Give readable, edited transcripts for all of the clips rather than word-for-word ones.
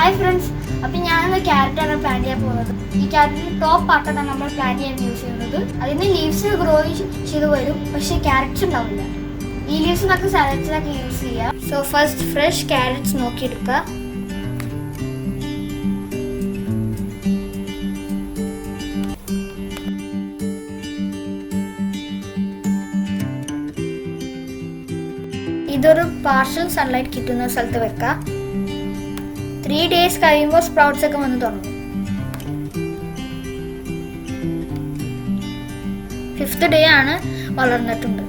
Hi friends, അപ്പം ഞാനിന്ന് ക്യാരറ്റാണ് plan ചെയ്യാൻ പോകുന്നത്. ഈ ക്യാരറ്റിൻ്റെ ടോപ്പ് പാർട്ടാണ് നമ്മൾ പ്ലാൻ ചെയ്യാൻ യൂസ് ചെയ്യുന്നത്. അതിന് ലീവ്സ് ഗ്രോ ചെയ്ത് വരും, പക്ഷേ ക്യാരറ്റ്സ് ഉണ്ടാവില്ല. ഈ ലീവ്സ് നമുക്ക് സാലഡ്സിലൊക്കെ യൂസ് ചെയ്യാം. സോ ഫസ്റ്റ് ഫ്രഷ് ക്യാരറ്റ്സ് നോക്കിയെടുക്കുക. ഇതൊരു പാർഷ്യൽ സൺലൈറ്റ് കിട്ടുന്ന സ്ഥലത്ത് വെക്കാം. 3 days കഴിയുമ്പോൾ സ്പ്രൗട്ട്സ് ഒക്കെ വന്ന് തുടങ്ങും. 5th day ആണ് വളർന്നിട്ടുണ്ട്.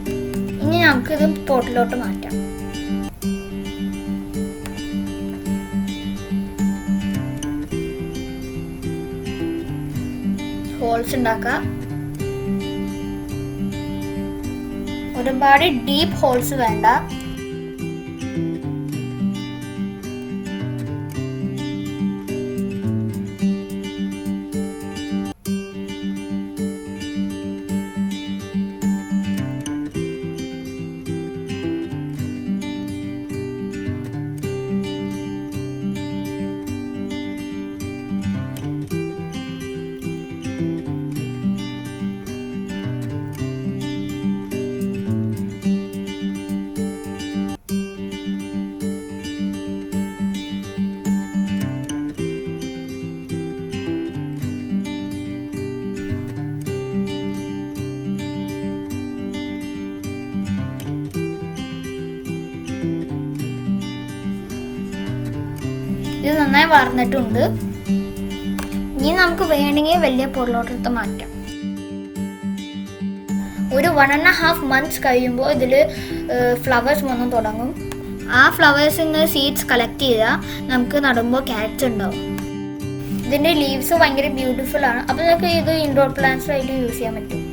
ഇനി നമുക്കിത് പോട്ടിലോട്ട് മാറ്റാം. ഹോൾസ് ഉണ്ടാക്കാം. ഒരുപാട് ഡീപ്പ് ഹോൾസ് വേണ്ട. ഇത് നന്നായി വളർന്നിട്ടുണ്ട്. ഇനി നമുക്ക് വേണമെങ്കിൽ വലിയ പൊടിലോട്ടെടുത്ത് മാറ്റാം. ഒരു 1.5 months കഴിയുമ്പോൾ ഇതിൽ ഫ്ലവേഴ്സ് വന്ന് തുടങ്ങും. ആ ഫ്ലവേഴ്സിൽ നിന്ന് സീഡ്സ് കളക്ട് ചെയ്താൽ നമുക്ക് നടുമ്പോൾ ക്യാരറ്റ്സ് ഉണ്ടാവും. ഇതിൻ്റെ ലീവ്സ് ഭയങ്കര ബ്യൂട്ടിഫുൾ ആണ്. അപ്പോൾ നമുക്ക് ഇത് ഇൻഡോർ പ്ലാന്റ്സ് ആയിട്ട് യൂസ് ചെയ്യാൻ പറ്റും.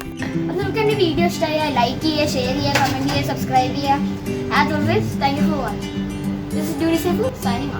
അപ്പോൾ നമുക്ക് എൻ്റെ വീഡിയോ ഇഷ്ടമായാൽ ലൈക്ക് ചെയ്യുക, ഷെയർ ചെയ്യുക, കമൻറ്റ് ചെയ്യുക, സബ്സ്ക്രൈബ് ചെയ്യുക. As always, thank you for watching. This is Judy Sefu signing off.